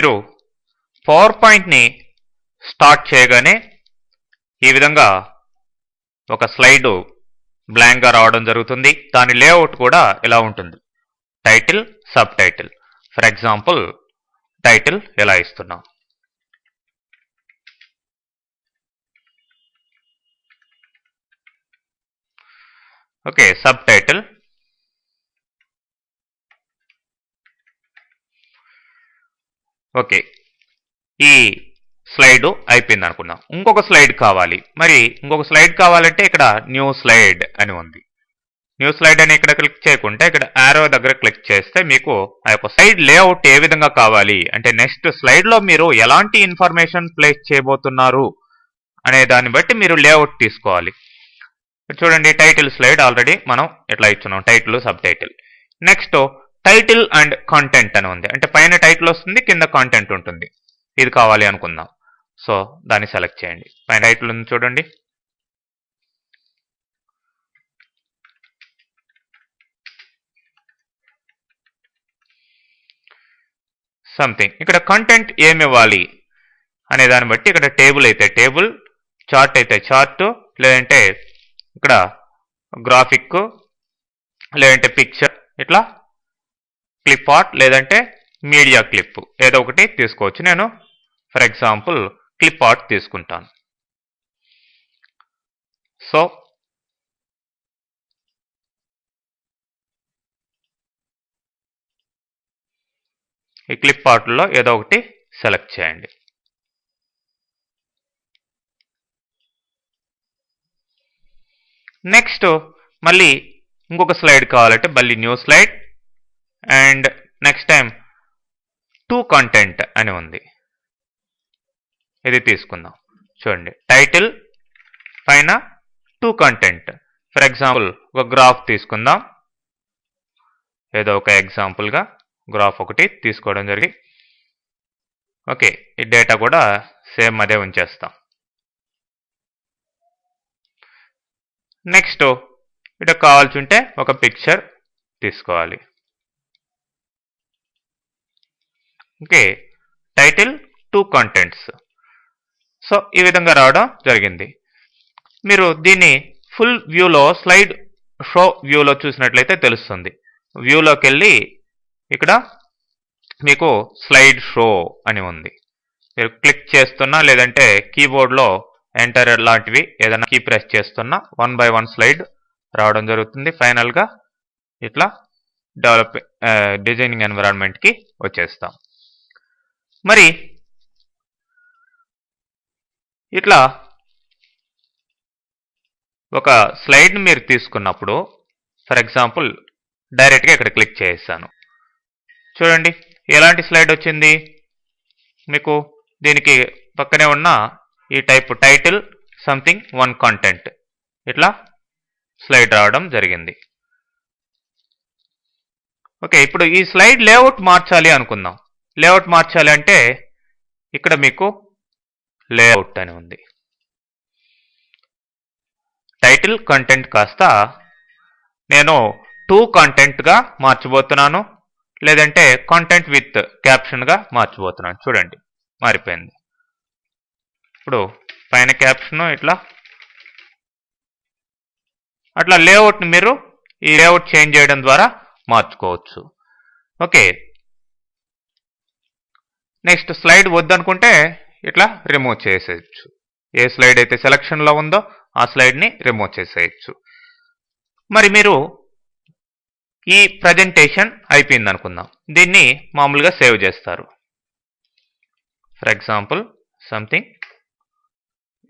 మీరు పవర్ పాయింట్ని స్టార్ట్ చేయగానే ఈ విధంగా ఒక స్లైడ్ బ్లాంక్గా రావడం జరుగుతుంది. దాని లేఅవుట్ కూడా ఇలా ఉంటుంది. Title, sub title. For example title ఎలా ఇస్తున్నాం. Okay, sub title. ఓకే, ఈ స్లైడ్ అయిపోయింది అనుకున్నాం. ఇంకొక స్లైడ్ కావాలి. మరి ఇంకొక స్లైడ్ కావాలంటే ఇక్కడ న్యూ స్లైడ్ అని ఉంది. న్యూ స్లైడ్ అని ఇక్కడ క్లిక్ చేయకుండా ఇక్కడ యారో దగ్గర క్లిక్ చేస్తే మీకు ఆ యొక్క స్లైడ్ లేఅవుట్ ఏ విధంగా కావాలి అంటే నెక్స్ట్ స్లైడ్లో మీరు ఎలాంటి ఇన్ఫర్మేషన్ ప్లేస్ చేయబోతున్నారు అనే దాన్ని బట్టి మీరు లేఅవుట్ తీసుకోవాలి. చూడండి, టైటిల్ స్లైడ్ ఆల్రెడీ మనం ఎట్లా ఇచ్చున్నాం, title, sub title. Next title and content అని ఉంది. అంటే పైన టైటిల్ వస్తుంది, కింద కంటెంట్ ఉంటుంది. ఇది కావాలి అనుకుందాం. సో దాన్ని సెలెక్ట్ చేయండి. పైన టైటిల్ ఉంది చూడండి. సంథింగ్. ఇక్కడ కంటెంట్ ఏమి ఇవ్వాలి అనే దాన్ని బట్టి ఇక్కడ టేబుల్ అయితే టేబుల్, చార్ట్ అయితే చార్ట్, లేదంటే ఇక్కడ గ్రాఫిక్, లేదంటే పిక్చర్, ఇట్లా క్లిప్ ఆర్ట్, లేదంటే మీడియా క్లిప్ ఏదో ఒకటి తీసుకోవచ్చు. నేను ఫర్ ఎగ్జాంపుల్ క్లిప్ ఆర్ట్ తీసుకుంటాను. సో ఈ క్లిప్ ఆర్ట్లో ఏదో ఒకటి సెలెక్ట్ చేయండి. నెక్స్ట్ మళ్ళీ ఇంకొక స్లైడ్ కావాలంటే మళ్ళీ new slide and next time to content అని ఉంది. ఇది తీసుకుందాం. చూడండి, టైటిల్ పైన టు కంటెంట్. ఫర్ ఎగ్జాంపుల్ ఒక గ్రాఫ్ తీసుకుందాం. ఏదో ఒక ఎగ్జాంపుల్గా గ్రాఫ్ ఒకటి తీసుకోవడం జరిగి. ఓకే, ఈ డేటా కూడా సేమ్ అదే ఉంచేస్తాం. నెక్స్ట్ ఇటు కావాల్సి ఉంటే ఒక పిక్చర్ తీసుకోవాలి. Okay, title, to contents. So ఈ విధంగా రావడం జరిగింది. మీరు దీన్ని ఫుల్ వ్యూలో స్లైడ్ షో వ్యూలో చూసినట్లయితే తెలుస్తుంది. వ్యూలోకి వెళ్ళి ఇక్కడ మీకు స్లైడ్ షో అని ఉంది. మీరు క్లిక్ చేస్తున్నా లేదంటే కీబోర్డ్లో ఎంటర్ లాంటివి ఏదైనా కీ ప్రెస్ చేస్తున్నా 1 by 1 స్లైడ్ రావడం జరుగుతుంది. ఫైనల్గా ఇట్లా డిజైనింగ్ ఎన్విరాన్మెంట్కి వచ్చేస్తాం. మరి ఇట్లా ఒక స్లైడ్ని మీరు తీసుకున్నప్పుడు ఫర్ ఎగ్జాంపుల్ డైరెక్ట్గా ఇక్కడ క్లిక్ చేస్తాను. చూడండి, ఎలాంటి స్లైడ్ వచ్చింది మీకు. దీనికి పక్కనే ఉన్న ఈ టైప్ టైటిల్ సంథింగ్ 1 కంటెంట్ ఇట్లా స్లైడ్ రావడం జరిగింది. ఓకే, ఇప్పుడు ఈ స్లైడ్ లేఅవుట్ మార్చాలి అనుకుందాం. లేఅవుట్ మార్చాలి అంటే ఇక్కడ మీకు లేఅవుట్ అని ఉంది. టైటిల్, కంటెంట్ కాస్త నేను టు కంటెంట్గా మార్చబోతున్నాను, లేదంటే కంటెంట్ విత్ క్యాప్షన్గా మార్చబోతున్నాను. చూడండి, మారిపోయింది. ఇప్పుడు పైన క్యాప్షన్ ఇట్లా అట్లా లేఅవుట్ని మీరు ఈ లేఅవుట్ చేంజ్ చేయడం ద్వారా మార్చుకోవచ్చు. ఓకే, నెక్స్ట్ స్లైడ్ వద్దనుకుంటే ఇట్లా రిమూవ్ చేసేయచ్చు. ఏ స్లైడ్ అయితే సెలక్షన్లో ఉందో ఆ స్లైడ్ని రిమూవ్ చేసేయచ్చు. మరి మీరు ఈ ప్రజెంటేషన్ అయిపోయింది అనుకుందాం. దీన్ని మామూలుగా సేవ్ చేస్తారు. ఫర్ ఎగ్జాంపుల్ సంథింగ్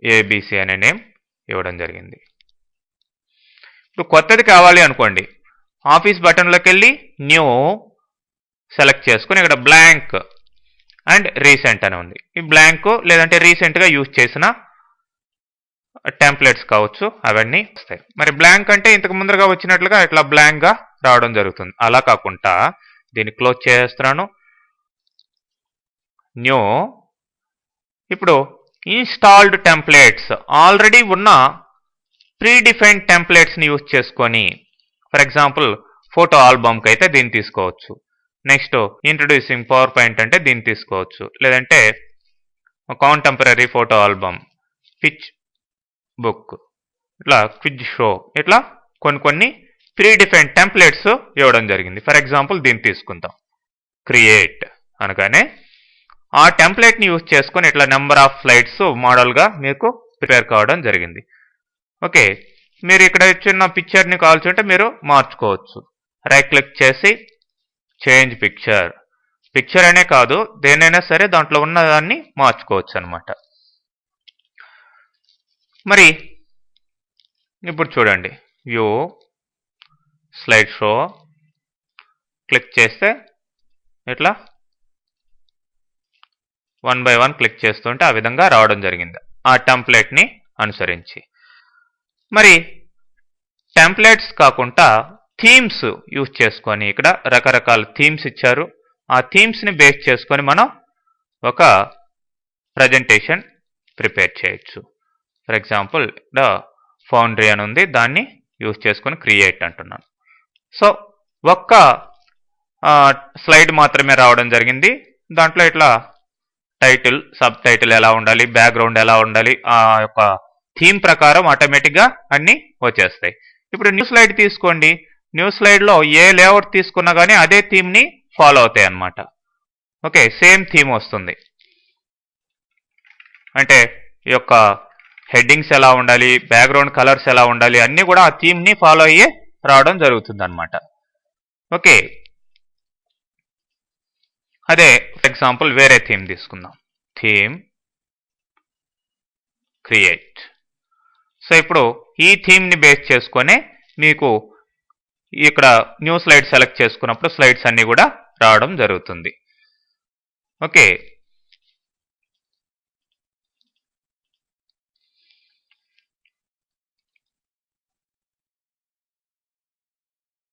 ఏబిసి అనే నేమ్ ఇవ్వడం జరిగింది. ఇప్పుడు కొత్తది కావాలి అనుకోండి, ఆఫీస్ బటన్లోకి వెళ్ళి న్యూ సెలెక్ట్ చేసుకుని ఇక్కడ బ్లాంక్ అండ్ రీసెంట్ అని ఉంది. ఈ బ్లాంక్ లేదంటే రీసెంట్గా యూజ్ చేసిన టెంప్లెట్స్ కావచ్చు, అవన్నీ వస్తాయి. మరి బ్లాంక్ అంటే ఇంతకు ముందరగా వచ్చినట్లుగా ఇట్లా బ్లాంక్గా రావడం జరుగుతుంది. అలా కాకుండా దీన్ని క్లోజ్ చేస్తున్నాను. న్యూ. ఇప్పుడు ఇన్స్టాల్డ్ టెంప్లెట్స్, ఆల్రెడీ ఉన్న ప్రీడిఫైన్డ్ టెంప్లెట్స్ని యూజ్ చేసుకొని ఫర్ ఎగ్జాంపుల్ ఫోటో ఆల్బమ్కి అయితే దీన్ని తీసుకోవచ్చు. నెక్స్ట్ ఇంట్రొడ్యూసింగ్ పవర్ పాయింట్ అంటే దీన్ని తీసుకోవచ్చు. లేదంటే contemporary photo album, pitch book, ఇట్లా క్విజ్ షో, ఇట్లా కొన్ని ప్రీ డిఫైన్డ్ టెంప్లెట్స్ ఇవ్వడం జరిగింది. ఫర్ ఎగ్జాంపుల్ దీన్ని తీసుకుందాం. క్రియేట్ అనగానే ఆ టెంప్లెట్ని యూజ్ చేసుకొని ఇట్లా నెంబర్ ఆఫ్ స్లైడ్స్ మోడల్గా మీకు ప్రిపేర్ కావడం జరిగింది. ఓకే, మీరు ఇక్కడ చిన్న పిక్చర్ని కావాల్సి మీరు మార్చుకోవచ్చు. రైట్ క్లిక్ చేసి చేంజ్ పిక్చర్, పిక్చర్ అనే కాదు దేనైనా సరే దాంట్లో ఉన్నదాన్ని మార్చుకోవచ్చు అనమాట. మరి ఇప్పుడు చూడండి, వ్యూ స్లైడ్ షో క్లిక్ చేస్తే ఇట్లా 1 by 1 క్లిక్ చేస్తుంటే ఆ విధంగా రావడం జరిగింది ఆ టెంప్లెట్ని అనుసరించి. మరి టెంప్లెట్స్ కాకుండా థీమ్స్ యూజ్ చేసుకొని ఇక్కడ రకరకాల థీమ్స్ ఇచ్చారు. ఆ థీమ్స్ని బేస్ చేసుకొని మనం ఒక ప్రజెంటేషన్ ప్రిపేర్ చేయొచ్చు. ఫర్ ఎగ్జాంపుల్ ఇక్కడ ఫౌండరీ అని ఉంది, దాన్ని యూజ్ చేసుకొని క్రియేట్ అంటున్నాను. సో ఒక్క స్లైడ్ మాత్రమే రావడం జరిగింది. దాంట్లో ఇట్లా టైటిల్, సబ్ టైటిల్ ఎలా ఉండాలి, బ్యాక్గ్రౌండ్ ఎలా ఉండాలి, ఆ యొక్క థీమ్ ప్రకారం ఆటోమేటిక్గా అన్నీ వచ్చేస్తాయి. ఇప్పుడు న్యూ స్లైడ్ తీసుకోండి. న్యూ స్లైడ్లో ఏ లేఅవుట్ తీసుకున్నా కానీ అదే థీమ్ని ఫాలో అవుతాయి అన్నమాట. ఓకే, సేమ్ థీమ్ వస్తుంది. అంటే ఈ యొక్క హెడ్డింగ్స్ ఎలా ఉండాలి, బ్యాక్గ్రౌండ్ కలర్స్ ఎలా ఉండాలి, అన్నీ కూడా ఆ థీమ్ని ఫాలో అయ్యే రావడం జరుగుతుంది అన్నమాట. ఓకే, అదే ఫర్ ఎగ్జాంపుల్ వేరే థీమ్ తీసుకుందాం. Theme create. సో ఇప్పుడు ఈ థీమ్ని బేస్ చేసుకొని మీకు ఇక్కడ న్యూ స్లైడ్ సెలెక్ట్ చేసుకున్నప్పుడు స్లైడ్స్ అన్నీ కూడా రావడం జరుగుతుంది. ఓకే,